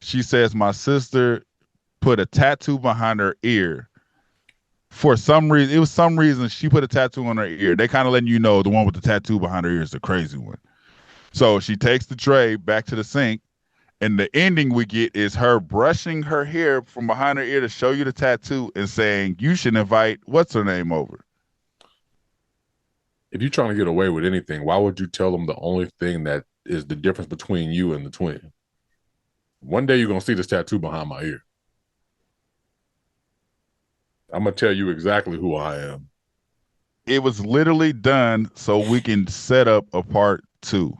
she says my sister put a tattoo behind her ear. For some reason, it was some reason she put a tattoo on her ear. They kind of letting you know the one with the tattoo behind her ear is the crazy one. So she takes the tray back to the sink, and the ending we get is her brushing her hair from behind her ear to show you the tattoo and saying, you should invite what's her name over. If you're trying to get away with anything, why would you tell them the only thing that is the difference between you and the twin? One day you're going to see this tattoo behind my ear. I'm going to tell you exactly who I am. It was literally done so we can set up a part 2.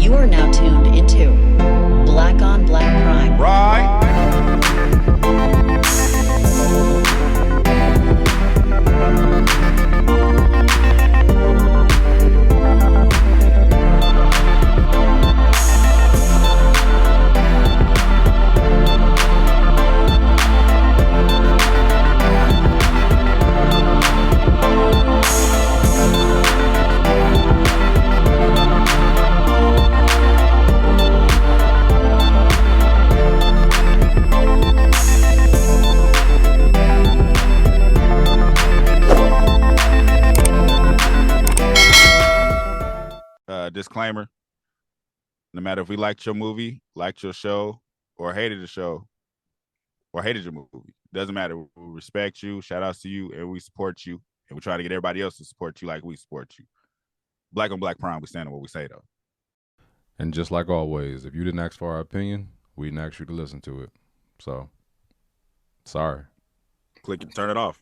You are now tuned into Black on Black Prime. Right. Disclaimer, no matter if we liked your movie, liked your show, or hated the show, or hated your movie, doesn't matter. We respect you, shout outs to you, and we support you, and we try to get everybody else to support you like we support you. Black on Black Prime, we stand on what we say, though. And just like always, if you didn't ask for our opinion, we didn't ask you to listen to it. So, sorry. Click and turn it off.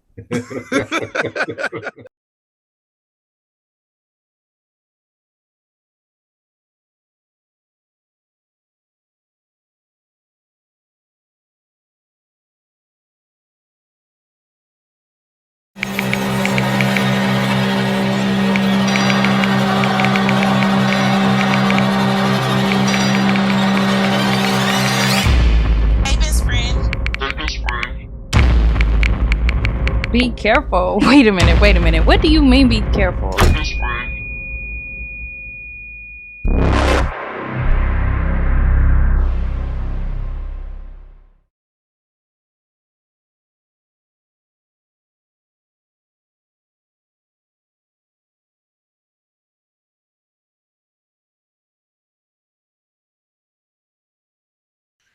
Be careful. Wait a minute. What do you mean be careful?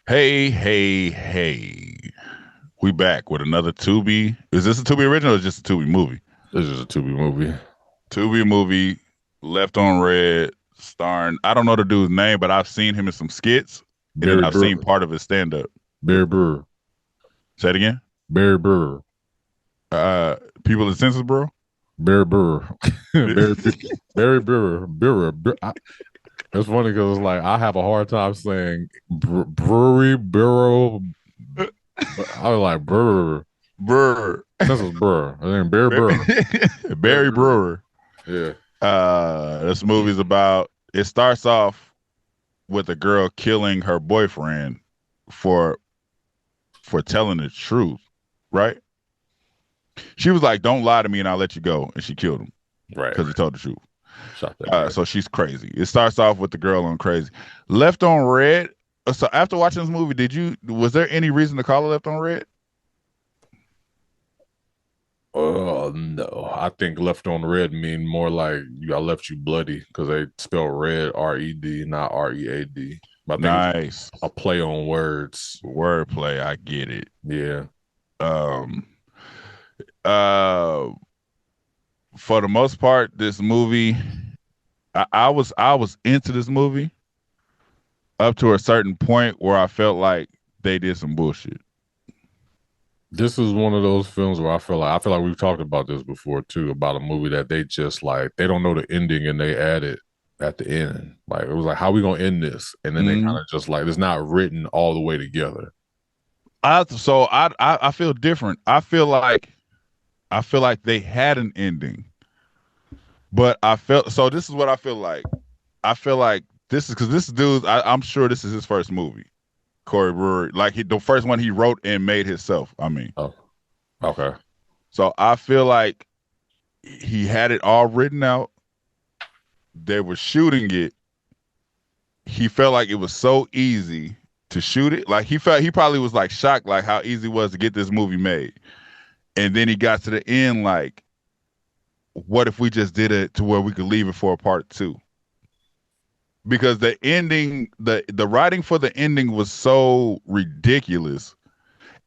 Hey. We back with another Tubi. Is this a Tubi original or just a Tubi movie? This is a Tubi movie. Tubi movie, Left on Red, starring, I don't know the dude's name, but I've seen him in some skits. And then I've seen part of his stand-up. Barry Burr. Say it again? Barry Burr. People in census, bro? Barry Burr. Barry Burr. It's funny because it's like I have a hard time saying brewery, bureau. I was like Burr. This is Burr. I think Barry Burr. Barry Brewer. Yeah. This movie's about, it starts off with a girl killing her boyfriend for telling the truth, right? She was like, don't lie to me and I'll let you go. And she killed him. Right. Because he told the truth. Shot that so she's crazy. It starts off with the girl on crazy. Left on Red. So after watching this movie, was there any reason to call it Left on Red? No. I think Left on Red mean more like I left you bloody because they spell red R-E-D, not R-E-A-D. Nice. A play on words. Wordplay, I get it. Yeah. For the most part, this movie, I was into this movie up to a certain point where I felt like they did some bullshit. This is one of those films where I feel like we've talked about this before too, about a movie that they just like, they don't know the ending and they add it at the end. Like, it was like, how are we going to end this? And then they kind of just like, it's not written all the way together. I feel different. I feel like they had an ending, but this is what I feel like. I feel like this is because this dude, I'm sure this is his first movie, Corey Brewer. Like the first one he wrote and made himself. I mean, oh, okay. So I feel like he had it all written out. they were shooting it, he felt like it was so easy to shoot it. Like he probably was like shocked like how easy it was to get this movie made. And then he got to the end like, what if we just did it to where we could leave it for a part 2? Because the ending, the writing for the ending was so ridiculous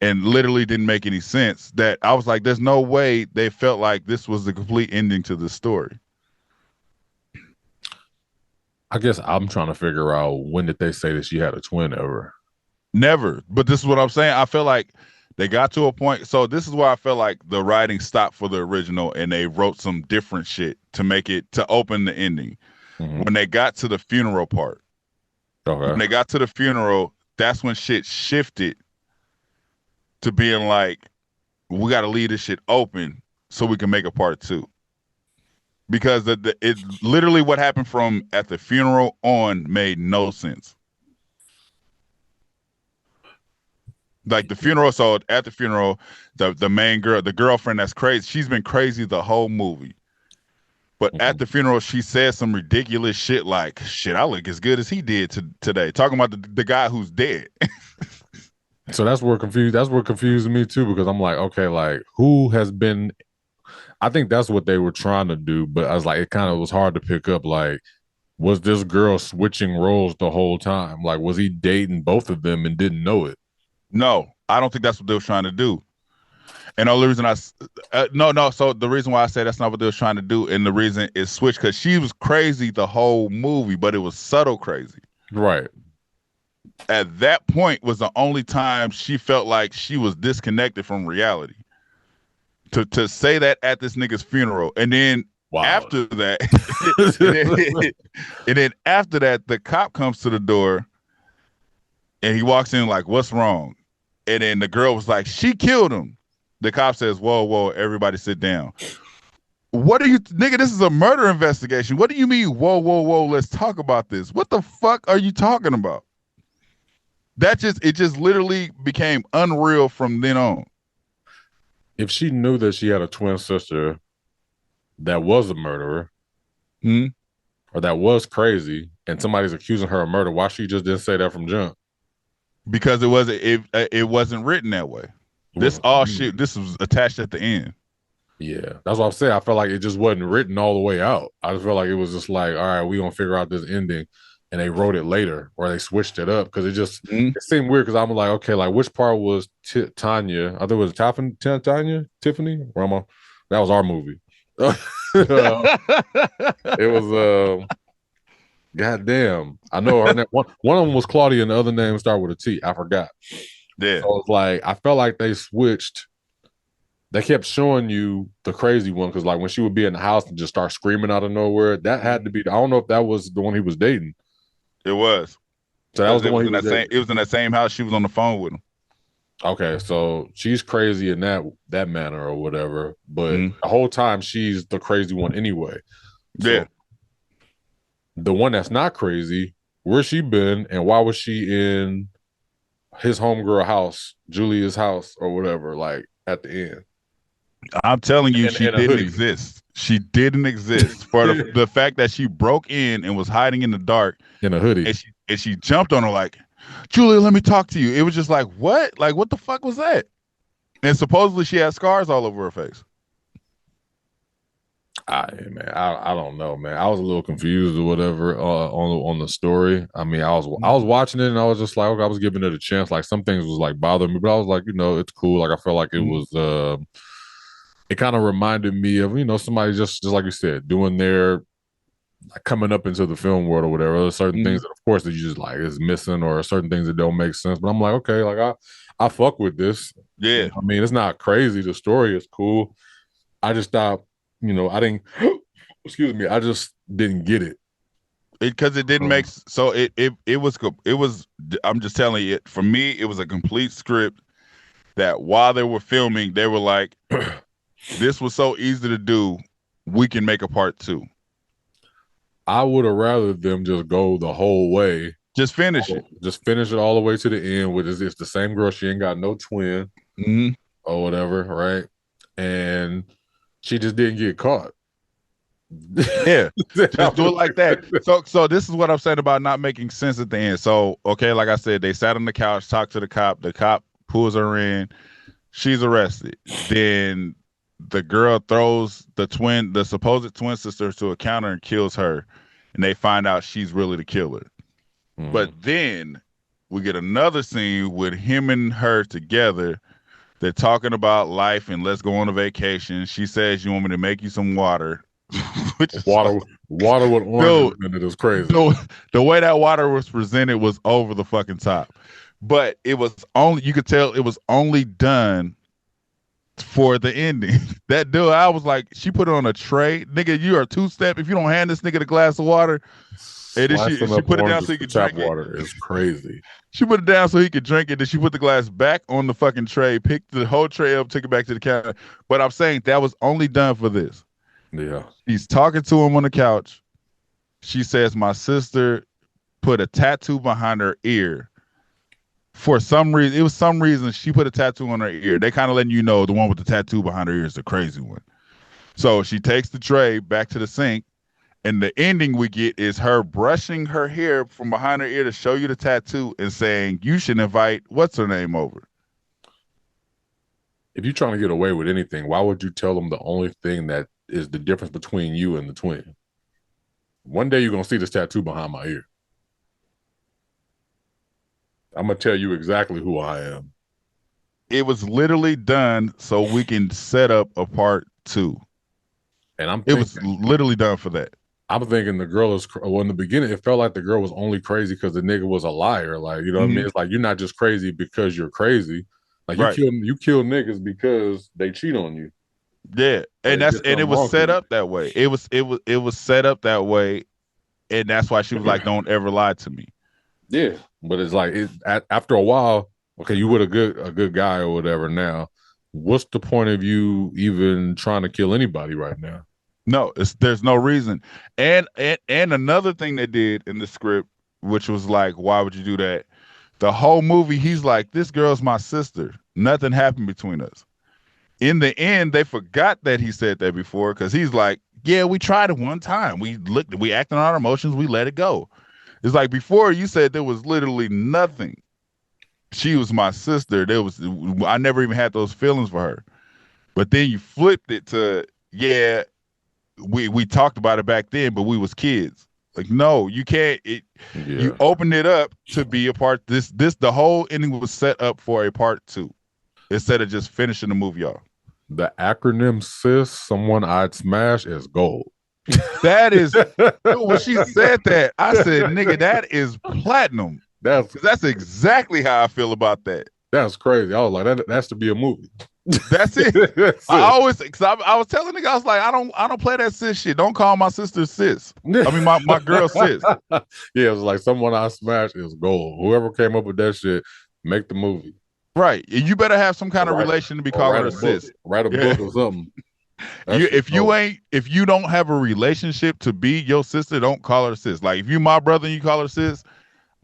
and literally didn't make any sense that I was like, there's no way they felt like this was the complete ending to the story. I guess I'm trying to figure out, when did they say that she had a twin ever? Never. But this is what I'm saying. I feel like they got to a point. So this is where I felt like the writing stopped for the original and they wrote some different shit to make it, to open the ending. Mm-hmm. When they got to the funeral part. Okay. When they got to the funeral, that's when shit shifted to being like, we got to leave this shit open so we can make a part 2. Because it literally what happened from at the funeral on made no sense. Like the funeral, so at the funeral, the main girl, the girlfriend that's crazy, she's been crazy the whole movie. But at the funeral, she said some ridiculous shit like, shit, I look as good as he did today. Talking about the guy who's dead. So that's what confused me too, because I'm like, okay, like who has been, I think that's what they were trying to do, but I was like, it kind of was hard to pick up. Like, was this girl switching roles the whole time? Like, was he dating both of them and didn't know it? No, I don't think that's what they were trying to do. And the only reason no. So the reason why I say that's not what they were trying to do, and the reason is switch, because she was crazy the whole movie, but it was subtle crazy. Right. At that point was the only time she felt like she was disconnected from reality. To say that at this nigga's funeral, and then after that, and then after that, the cop comes to the door, and he walks in like, "What's wrong?" And then the girl was like, "She killed him." The cop says, "Whoa, everybody sit down." What are you, nigga? This is a murder investigation. What do you mean? Whoa, let's talk about this. What the fuck are you talking about? It just literally became unreal from then on. If she knew that she had a twin sister that was a murderer, or that was crazy, and somebody's accusing her of murder, why she just didn't say that from jump? Because it wasn't written that way. This was attached at the end. Yeah, that's what I'm saying. I felt like it just wasn't written all the way out. I just felt like it was just like, all right, we gonna figure out this ending, and they wrote it later, or they switched it up, because it seemed weird. Because I'm like, okay, like which part was Tanya? I think it was Tiffany. That was our movie. It was goddamn. I know her name. One of them was Claudia, and the other name started with a T. I forgot. Yeah. So it's like I felt like they switched. They kept showing you the crazy one, because like when she would be in the house and just start screaming out of nowhere, that had to be. I don't know if that was the one he was dating. It was. So that was the one in that same. It was in that same house. She was on the phone with him. Okay, so she's crazy in that manner or whatever, but the whole time she's the crazy one anyway. So yeah. The one that's not crazy, where's she been, and why was she in his homegirl house, Julia's house, or whatever? Like at the end. I'm telling you, she didn't exist. She didn't exist for the fact that she broke in and was hiding in the dark in a hoodie, and she jumped on her like, "Julia, let me talk to you." It was just like, what? Like, what the fuck was that? And supposedly she had scars all over her face. I don't know, man. I was a little confused or whatever on the story. I mean, I was watching it and I was just like, okay, I was giving it a chance. Like some things was like bothering me, but I was like, it's cool. Like I felt like it was it kind of reminded me of, somebody just like you said, doing their like coming up into the film world or whatever. There's certain things that of course that you just like is missing, or certain things that don't make sense. But I'm like, okay, like I fuck with this. Yeah. I mean, it's not crazy. The story is cool. I just thought, I didn't excuse me, I just didn't get it. Because it didn't make so it was I'm just telling you, for me, it was a complete script that while they were filming, they were like, this was so easy to do, we can make a part 2. I would have rather them just go the whole way. Just finish it. Just finish it all the way to the end, which is it's the same girl. She ain't got no twin or whatever, right? And she just didn't get caught. Yeah, just do it like that. So this is what I'm saying about not making sense at the end. So okay, like I said, they sat on the couch, talked to the cop. The cop pulls her in. She's arrested. Then the girl throws the supposed twin sister to a counter and kills her. And they find out she's really the killer. But then we get another scene with him and her together. They're talking about life and let's go on a vacation. She says, "You want me to make you some water?" Which is water with orange in it is crazy. The way that water was presented was over the fucking top. But it was only, you could tell it was only done for the ending. That dude, I was like, she put it on a tray. Nigga, you are two-step. If you don't hand this nigga the glass of water, and then she put it down so he could drink water is crazy. She put it down so he could drink it. Then she put the glass back on the fucking tray, picked the whole tray up, took it back to the counter. But I'm saying that was only done for this. Yeah. She's talking to him on the couch. She says, "My sister put a tattoo behind her ear." For some reason, it was some reason she put a tattoo on her ear. They kind of letting you know the one with the tattoo behind her ear is the crazy one. So she takes the tray back to the sink, and the ending we get is her brushing her hair from behind her ear to show you the tattoo and saying, "You should invite what's her name over." If you're trying to get away with anything, why would you tell them the only thing that is the difference between you and the twin? One day you're going to see this tattoo behind my ear. I'm going to tell you exactly who I am. It was literally done so we can set up a part 2. And it was literally done for that. I'm thinking the girl is, well, in the beginning, it felt like the girl was only crazy because the nigga was a liar. Like, you know what I mean? It's like, you're not just crazy because you're crazy. Like, you kill niggas because they cheat on you. Yeah. And it was set up that way. It was set up that way. And that's why she was like, "Don't ever lie to me." Yeah. But it's like, after a while, okay, you with a good guy or whatever now. What's the point of you even trying to kill anybody right now? No, there's no reason. And another thing they did in the script, which was like, why would you do that? The whole movie, he's like, "This girl's my sister. Nothing happened between us." In the end, they forgot that he said that before, because he's like, "Yeah, we tried it one time. We acted on our emotions. We let it go." It's like, before you said there was literally nothing. She was my sister. I never even had those feelings for her. But then you flipped it to, yeah, we talked about it back then, but we was kids. Like, no, you can't. You opened it up to be a part. The whole ending was set up for a part 2 instead of just finishing the movie off. The acronym "sis," someone I'd smash, is gold. That is, when she said that, I said, "Nigga, that is platinum." That's exactly how I feel about that. That's crazy. I was like, that has to be a movie. That's it. I was telling the guy, I was like, I don't play that sis shit. Don't call my sister sis. I mean, my girl sis. Yeah, it was like, someone I smash is gold. Whoever came up with that shit, make the movie. Right. You better have some kind of relation to be calling her sis. Write a book or something. If you don't have a relationship to be your sister, don't call her sis. Like, if you my brother and you call her sis,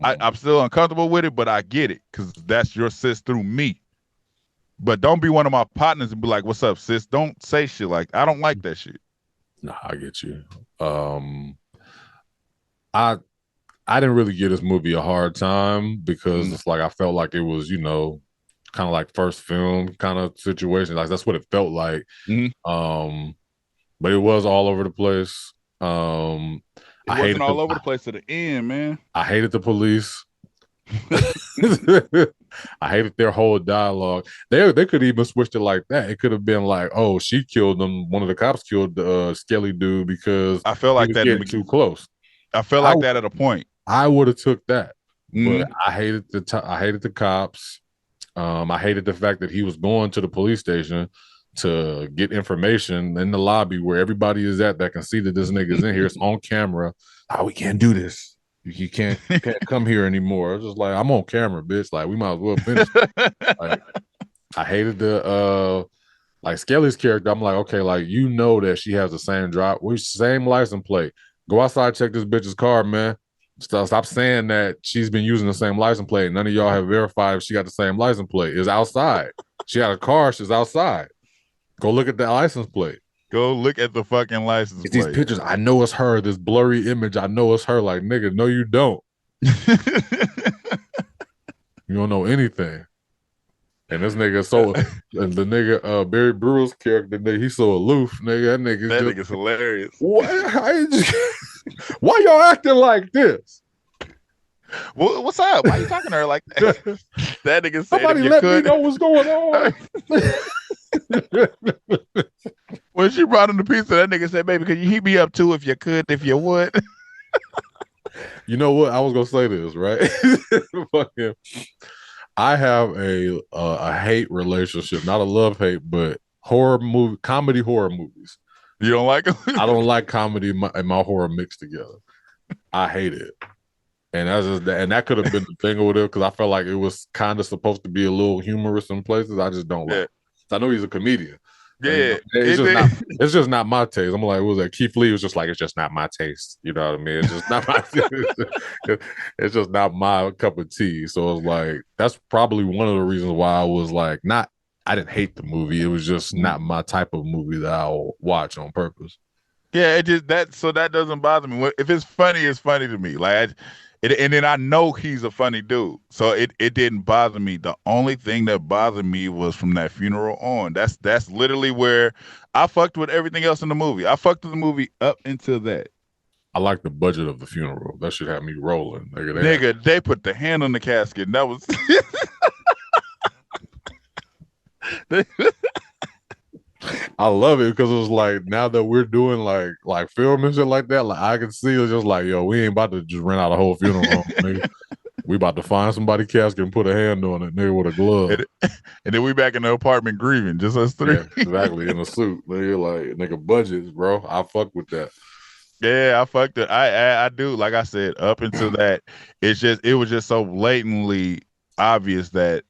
I'm still uncomfortable with it, but I get it, because that's your sis through me. But don't be one of my partners and be like, "What's up, sis?" Don't say shit like, I don't like that shit. Nah, I get you. I didn't really give this movie a hard time because it's like, I felt like it was, kind of like first film kind of situation. Like, that's what it felt like. But it was all over the place. It wasn't all over the place to the end, man. I hated the police. I hated their whole dialogue. They could even switched it like that. It could have been like, "Oh, she killed them. One of the cops killed the skelly dude because I felt like that getting too close." I felt like that at a point. I would have took that, but I hated the cops. I hated the fact that he was going to the police station to get information in the lobby where everybody is at that can see that this nigga's in here. It's on camera. "Oh, we can't do this. You can't come here anymore." I was just like, "I'm on camera, bitch. Like, we might as well finish." Like, I hated the like Skelly's character. I'm like, okay, like, that she has the same license plate. Go outside, check this bitch's car, man. Stop saying that she's been using the same license plate. None of y'all have verified if she got the same license plate. It's outside. She had a car. She's outside. Go look at that license plate. Go look at the fucking license It's these plate. pictures. I know it's her. This blurry image. I know it's her. Like, nigga, no, you don't. You don't know anything. And this nigga and the nigga Barry Brewer's character, nigga, he's so aloof, nigga. That nigga's hilarious. Why y'all acting like this? What's up? Why you talking to her like that? That nigga said, Somebody if you let could. me know what's going on. When she brought him the pizza, that nigga said, baby, could you heat me up too if you could, if you would? You know what? I was gonna say this, right? Fucking, I have a hate relationship, not a love hate, but comedy horror movies. You don't like him? I don't like comedy and my horror mixed together. I hate it. And that could have been the thing over there because I felt like it was kind of supposed to be a little humorous in places. I just don't like it. I know he's a comedian. Yeah. It's just not my taste. I'm like, what was that? Keith Lee was just like, it's just not my taste. You know what I mean? It's just not my it's just not my cup of tea. So it's like, that's probably one of the reasons why I was like, I didn't hate the movie. It was just not my type of movie that I'll watch on purpose. Yeah, that doesn't bother me. If it's funny, it's funny to me. Like, and then I know he's a funny dude, so it didn't bother me. The only thing that bothered me was from that funeral on. That's literally where I fucked with everything else in the movie. I fucked with the movie up until that. I like the budget of the funeral. That should have me rolling. They put the hand on the casket, and that was. I love it because it was like, now that we're doing like film and shit like that, like I can see it's just like, yo, we ain't about to just rent out a whole funeral home, nigga. We about to find somebody casket and put a hand on it, nigga, with a glove. And then we back in the apartment grieving, just us three. Yeah, exactly, in a suit. Nigga, like, nigga, budgets, bro. I fuck with that. Yeah, I fucked it. I do. Like I said, up until that, it was just so blatantly obvious that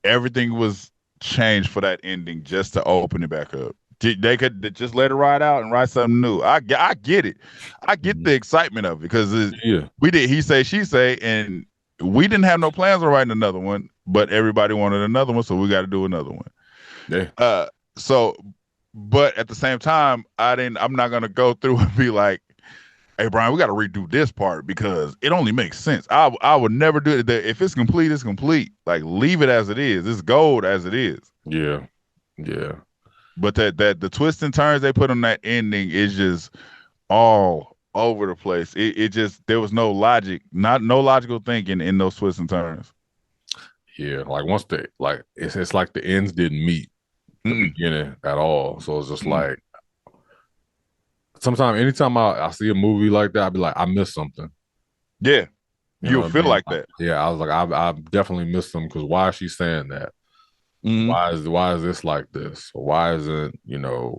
everything was changed for that ending just to open it back up. They could just let it ride out and write something new. I get it. I get the excitement of it because we did he say, she say, and we didn't have no plans on writing another one, but everybody wanted another one, so we got to do another one. Yeah. But at the same time, I'm not gonna go through and be like, hey, Brian, we got to redo this part because it only makes sense. I would never do it. If it's complete, it's complete. Like, leave it as it is. It's gold as it is. Yeah. But that the twists and turns they put on that ending is just all over the place. It just, there was no logic, no logical thinking in those twists and turns. Yeah, like once it's like the ends didn't meet the beginning at all. So it's just like, sometimes, anytime I see a movie like that, I'd be like, I missed something. Yeah, you'll feel like that. Yeah, I was like, I definitely missed something because why is she saying that? Why is this like this? Or why isn't,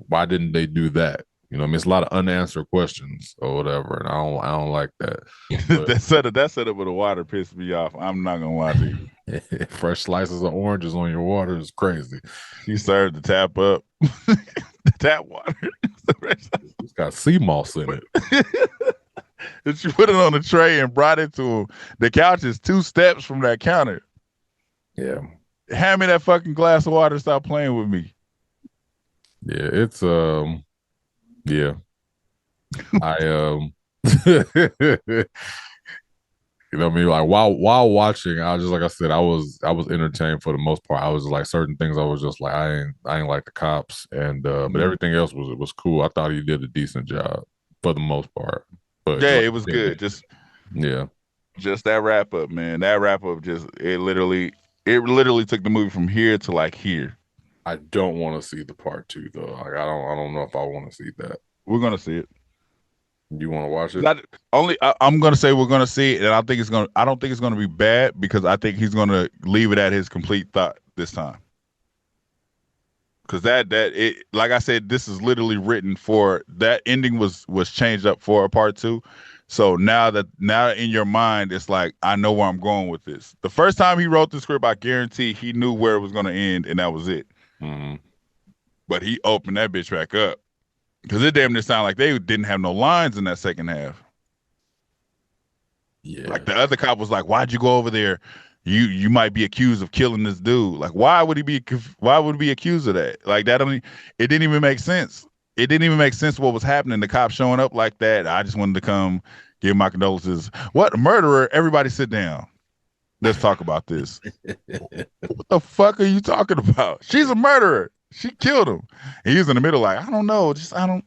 why didn't they do that? I mean, it's a lot of unanswered questions or whatever, and I don't like that. that setup with the water pissed me off. I'm not gonna lie to you. Fresh slices of oranges on your water is crazy. She served the tap up, the tap water. It's got sea moss in it. And she put it on the tray and brought it to him. The couch is 2 steps from that counter. Yeah. Hand me that fucking glass of water. Stop playing with me. Yeah, it's yeah. I you know what I mean? Like while watching, I was just, like I said, I was entertained for the most part. I was like, certain things I was just like, I ain't like the cops, and but everything else was cool. I thought he did a decent job for the most part. But yeah, it was good. Just that wrap up, man. That wrap up it literally took the movie from here to like here. I don't want to see the part 2 though. Like I don't know if I want to see that. We're gonna see it. You want to watch it? I'm gonna say we're gonna see it, and I don't think it's gonna be bad because I think he's gonna leave it at his complete thought this time. Because like I said, this is literally written for that ending was changed up for a part 2. So now in your mind, it's like, I know where I'm going with this. The first time he wrote the script, I guarantee he knew where it was gonna end, and that was it. Mm-hmm. But he opened that bitch back up. Because it damn near sounded like they didn't have no lines in that second half. Yeah. Like the other cop was like, why'd you go over there? You might be accused of killing this dude. Like, why would he be accused of that? Like, it didn't even make sense. it didn't even make sense what was happening. The cops showing up like that. I just wanted to come give my condolences. What murderer? Everybody sit down. Let's talk about this. What the fuck are you talking about? She's a murderer. She killed him. And he was in the middle like, I don't know. I don't.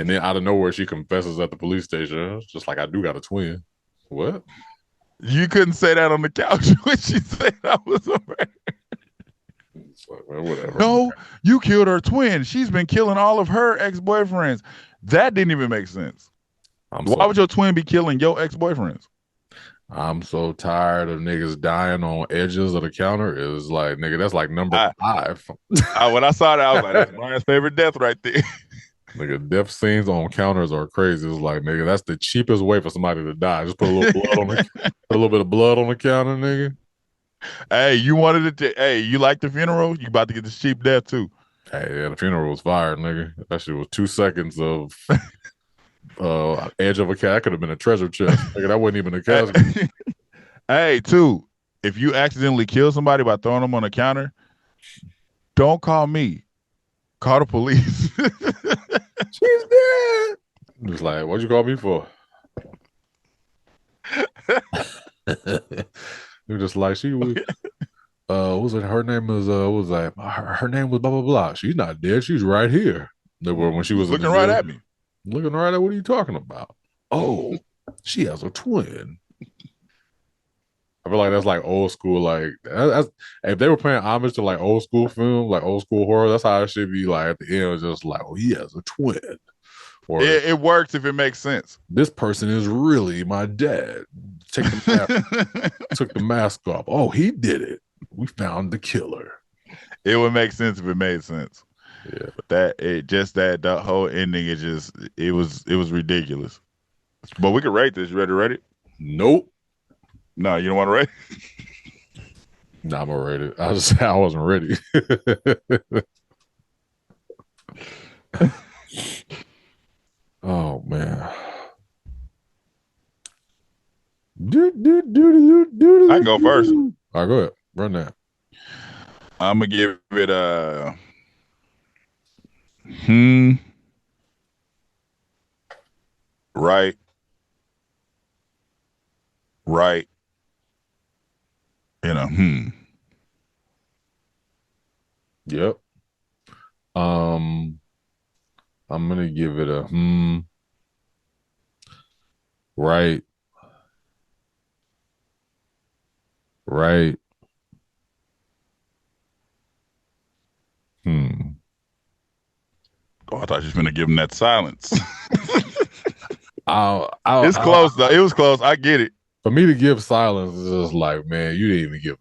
And then out of nowhere, she confesses at the police station. It's just like, I do got a twin. What? You couldn't say that on the couch when she said I was a murderer. It's like, well, whatever. No, you killed her twin. She's been killing all of her ex-boyfriends. That didn't even make sense. Why would your twin be killing your ex-boyfriends? I'm so tired of niggas dying on edges of the counter. It was like, nigga, that's like number 5. When I saw that, I was like, that's Brian's favorite death right there. Nigga, death scenes on counters are crazy. It's like, nigga, that's the cheapest way for somebody to die. Just put a little blood on put a little bit of blood on the counter, nigga. Hey, you wanted it to, you like the funeral? You about to get this cheap death too. Hey, yeah, the funeral was fired, nigga. That shit was 2 seconds of edge of a cat. That could have been a treasure chest. Nigga, that wasn't even a casket. Hey, too, if you accidentally kill somebody by throwing them on a counter, don't call me. Call the police. She's dead. Just like, what'd you call me for? You're just like, she was what was it? Her name was was like her name was blah blah blah. She's not dead, she's right here. They were when she was looking right at me. Looking right at what are you talking about? Oh, she has a twin. I feel like that's like old school, like that's, if they were paying homage to like old school film, like old school horror, that's how it should be. Like at the end, just like, oh, he has a twin. Or it works if it makes sense. This person is really my dad. Took the mask off. Oh, he did it. We found the killer. It would make sense if it made sense. Yeah, but that whole ending, it was ridiculous. But we could rate this. You ready to rate it? Nope. No, you don't want to rate it? No, I'm gonna rate it. I wasn't ready. Oh man. I can go first. All right, go ahead. Run that. I'm gonna give it right. Yep. I'm gonna give it a right. Oh, I thought you was gonna give him that silence. It's close though. It was close. I get it. For me to give silence is just like, man, you didn't even give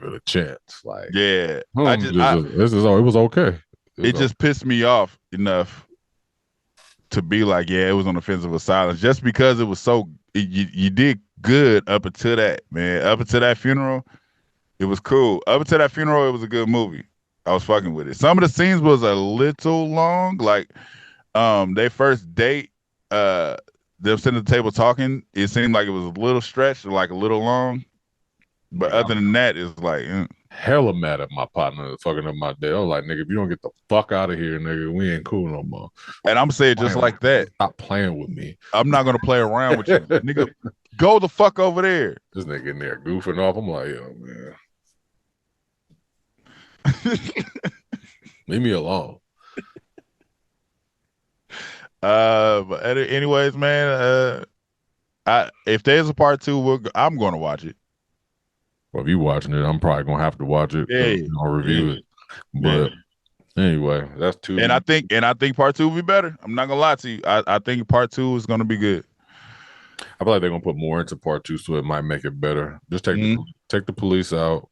it a chance. Like, yeah, it was okay. It just pissed me off enough to be like, yeah, it was on the fence of a silence, just because it was so. You did good up until that, man. Up until that funeral, it was cool. Up until that funeral, it was a good movie. I was fucking with it. Some of the scenes was a little long, like their first date, them sitting at the table talking. It seemed like it was a little stretched, like a little long. But other than that, it's like hella mad at my partner fucking up my day. I was like, nigga, if you don't get the fuck out of here, nigga, we ain't cool no more. And I'm saying just like that. Stop playing with me. I'm not gonna play around with you, nigga. Go the fuck over there. This nigga in there goofing off. I'm like, yo, man. Leave me alone. But anyways, man, if there's a part 2, I'm gonna watch it. Well, if you watching it, I'm probably gonna have to watch it. Yeah, I'll review it. But anyway, that's 2. And I think part 2 will be better. I'm not gonna lie to you. I think part 2 is gonna be good. I feel like they're gonna put more into part 2, so it might make it better. Just take the police out.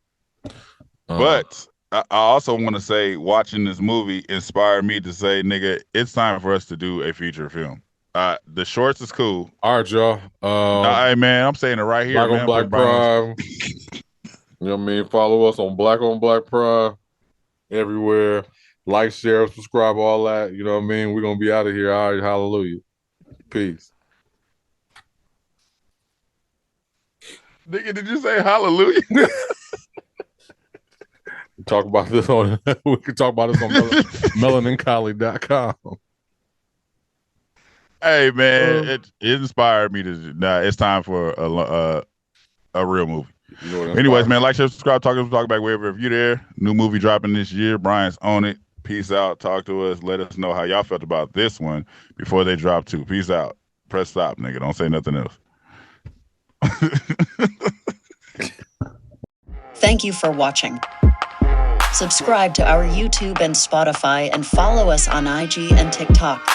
But I also want to say, watching this movie inspired me to say, nigga, it's time for us to do a feature film. The shorts is cool. All right, y'all. Hey, man, I'm saying it right here. Black on Black Prime. You know what I mean? Follow us on Black Prime everywhere. Like, share, subscribe, all that. You know what I mean? We're going to be out of here. All right, hallelujah. Peace. Nigga, did you say hallelujah? Talk about this on. We can talk about this on melanincollie.com. Hey man, it inspired me to. Nah, it's time for a real movie. You know what Anyways, man, like, share, subscribe, talk back wherever. If you're there, new movie dropping this year. Brian's on it. Peace out. Talk to us. Let us know how y'all felt about this one before they drop too. Peace out. Press stop, nigga. Don't say nothing else. Thank you for watching. Subscribe to our YouTube and Spotify and follow us on IG and TikTok.